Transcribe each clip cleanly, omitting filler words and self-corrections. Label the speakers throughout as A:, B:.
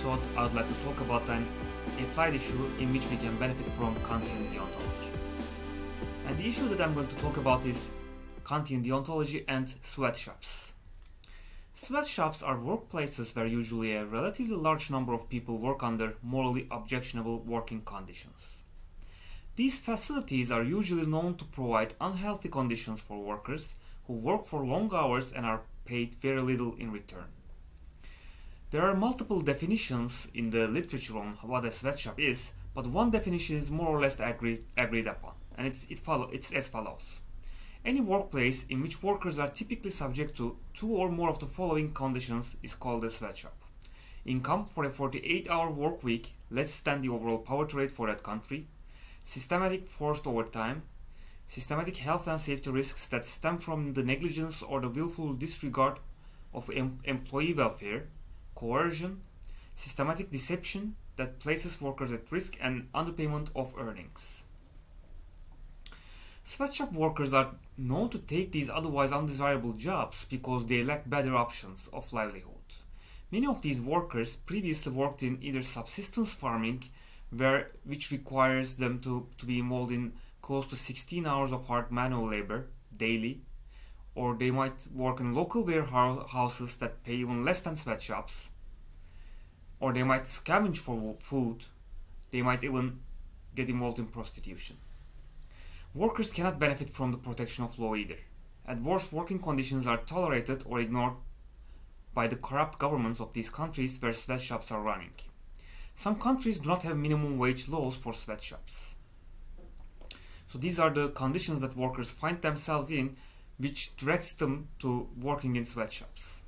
A: episode, I would like to talk about an applied issue in which we can benefit from Kantian deontology. And the issue that I'm going to talk about is Kantian deontology and sweatshops. Sweatshops are workplaces where usually a relatively large number of people work under morally objectionable working conditions. These facilities are usually known to provide unhealthy conditions for workers who work for long hours and are paid very little in return. There are multiple definitions in the literature on what a sweatshop is, but one definition is more or less agreed upon, and it's as follows. Any workplace in which workers are typically subject to two or more of the following conditions is called a sweatshop. Income for a 48-hour work week less than the overall poverty rate for that country, systematic forced overtime, systematic health and safety risks that stem from the negligence or the willful disregard of employee welfare, coercion, systematic deception that places workers at risk, and underpayment of earnings. Sweatshop workers are known to take these otherwise undesirable jobs because they lack better options of livelihood. Many of these workers previously worked in either subsistence farming, which requires them to be involved in close to 16 hours of hard manual labor daily, or they might work in local warehouses that pay even less than sweatshops, or they might scavenge for food, they might even get involved in prostitution. Workers cannot benefit from the protection of law either. Adverse working conditions are tolerated or ignored by the corrupt governments of these countries where sweatshops are running. Some countries do not have minimum wage laws for sweatshops. So these are the conditions that workers find themselves in, which directs them to working in sweatshops.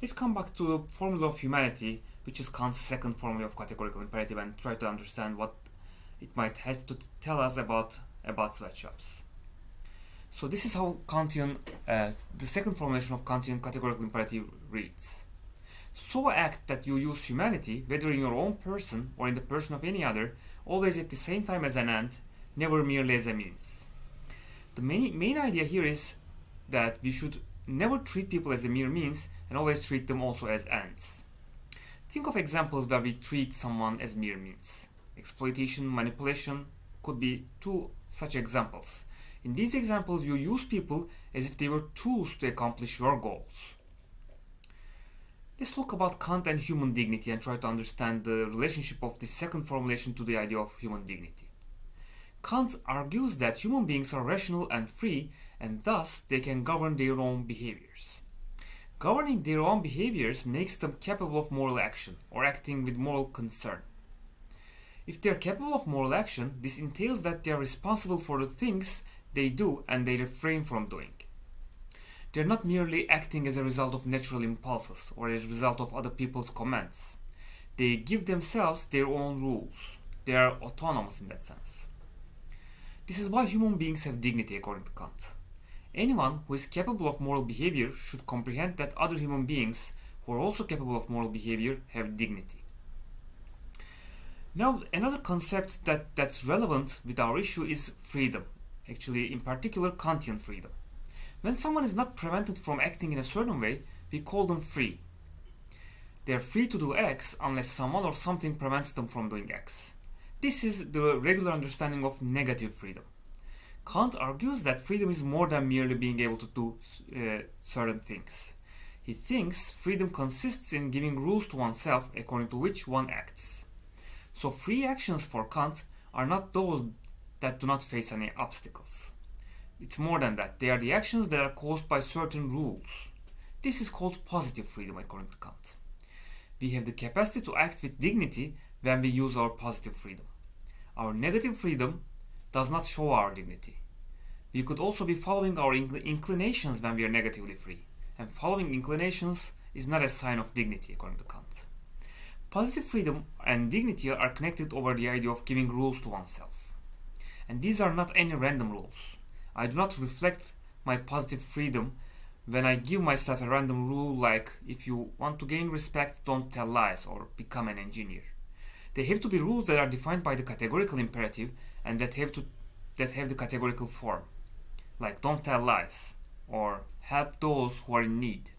A: Let's come back to the formula of humanity, which is Kant's second formula of categorical imperative, and try to understand what it might have to tell us about sweatshops. So this is how the second formulation of Kantian categorical imperative reads. So act that you use humanity, whether in your own person or in the person of any other, always at the same time as an end, never merely as a means. The main idea here is that we should never treat people as a mere means and always treat them also as ends. Think of examples where we treat someone as mere means. Exploitation, manipulation could be two such examples. In these examples, you use people as if they were tools to accomplish your goals. Let's talk about Kant and human dignity and try to understand the relationship of this second formulation to the idea of human dignity. Kant argues that human beings are rational and free, and thus they can govern their own behaviors. Governing their own behaviors makes them capable of moral action, or acting with moral concern. If they are capable of moral action, this entails that they are responsible for the things they do and they refrain from doing. They are not merely acting as a result of natural impulses or as a result of other people's commands. They give themselves their own rules. They are autonomous in that sense. This is why human beings have dignity, according to Kant. Anyone who is capable of moral behavior should comprehend that other human beings who are also capable of moral behavior have dignity. Now, another concept that's relevant with our issue is freedom. Actually, in particular, Kantian freedom. When someone is not prevented from acting in a certain way, we call them free. They are free to do X unless someone or something prevents them from doing X. This is the regular understanding of negative freedom. Kant argues that freedom is more than merely being able to do certain things. He thinks freedom consists in giving rules to oneself according to which one acts. So free actions for Kant are not those that do not face any obstacles. It's more than that. They are the actions that are caused by certain rules. This is called positive freedom, according to Kant. We have the capacity to act with dignity when we use our positive freedom. Our negative freedom does not show our dignity. We could also be following our inclinations when we are negatively free, and following inclinations is not a sign of dignity, according to Kant. Positive freedom and dignity are connected over the idea of giving rules to oneself. And these are not any random rules. I do not reflect my positive freedom when I give myself a random rule like, if you want to gain respect, don't tell lies or become an engineer. They have to be rules that are defined by the categorical imperative and that have the categorical form, like don't tell lies or help those who are in need.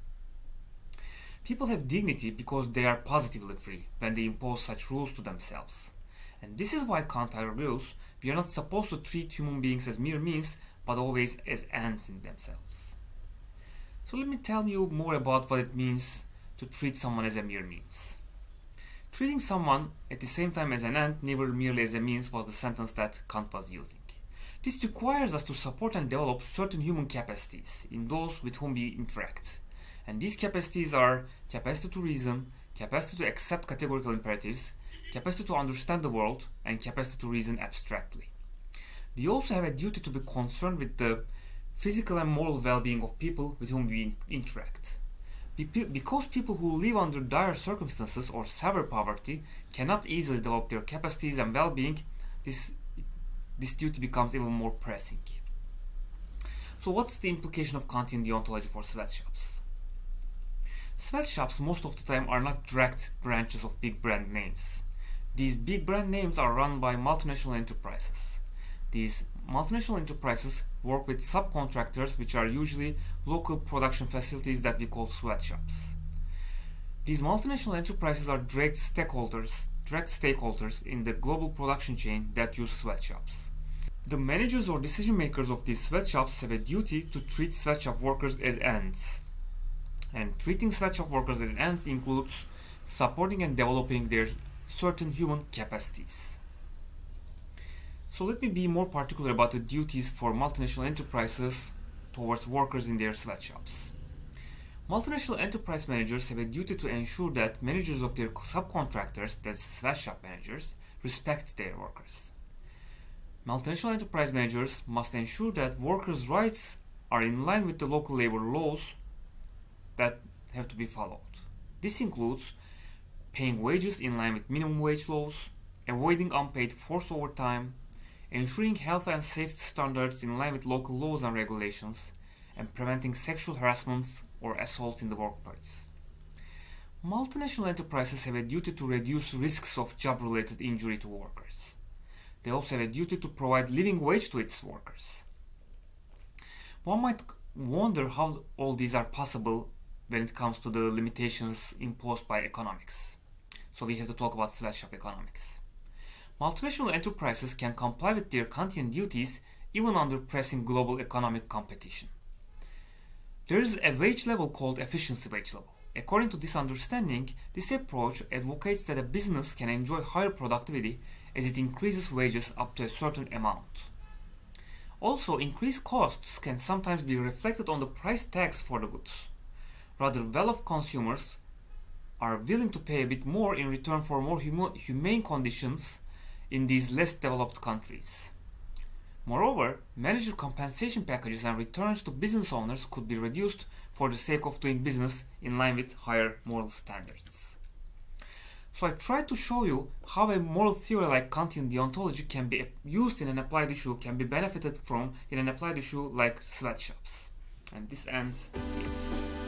A: People have dignity because they are positively free when they impose such rules to themselves. And this is why Kant argues we are not supposed to treat human beings as mere means, but always as ends in themselves. So let me tell you more about what it means to treat someone as a mere means. Treating someone at the same time as an end, never merely as a means, was the sentence that Kant was using. This requires us to support and develop certain human capacities in those with whom we interact. And these capacities are capacity to reason, capacity to accept categorical imperatives, capacity to understand the world, and capacity to reason abstractly. We also have a duty to be concerned with the physical and moral well-being of people with whom we interact. Because people who live under dire circumstances or severe poverty cannot easily develop their capacities and well-being, this duty becomes even more pressing. So what's the implication of Kantian deontology for sweatshops? Sweatshops most of the time are not direct branches of big brand names. These big brand names are run by multinational enterprises. These multinational enterprises work with subcontractors, which are usually local production facilities that we call sweatshops. These multinational enterprises are direct stakeholders in the global production chain that use sweatshops. The managers or decision makers of these sweatshops have a duty to treat sweatshop workers as ends. And treating sweatshop workers as ends includes supporting and developing their certain human capacities. So let me be more particular about the duties for multinational enterprises towards workers in their sweatshops. Multinational enterprise managers have a duty to ensure that managers of their subcontractors, that's sweatshop managers, respect their workers. Multinational enterprise managers must ensure that workers' rights are in line with the local labor laws that have to be followed. This includes paying wages in line with minimum wage laws, avoiding unpaid forced overtime, ensuring health and safety standards in line with local laws and regulations, and preventing sexual harassments or assaults in the workplace. Multinational enterprises have a duty to reduce risks of job-related injury to workers. They also have a duty to provide living wage to its workers. One might wonder how all these are possible when it comes to the limitations imposed by economics. So we have to talk about Sweatshop Economics. Multinational enterprises can comply with their Kantian duties even under pressing global economic competition. There is a wage level called efficiency wage level. According to this understanding, this approach advocates that a business can enjoy higher productivity as it increases wages up to a certain amount. Also, increased costs can sometimes be reflected on the price tags for the goods. Rather, well-off consumers are willing to pay a bit more in return for more humane conditions in these less developed countries. Moreover, manager compensation packages and returns to business owners could be reduced for the sake of doing business in line with higher moral standards. So I tried to show you how a moral theory like Kantian deontology can be used in an applied issue, can be benefited from in an applied issue like sweatshops. And this ends the episode.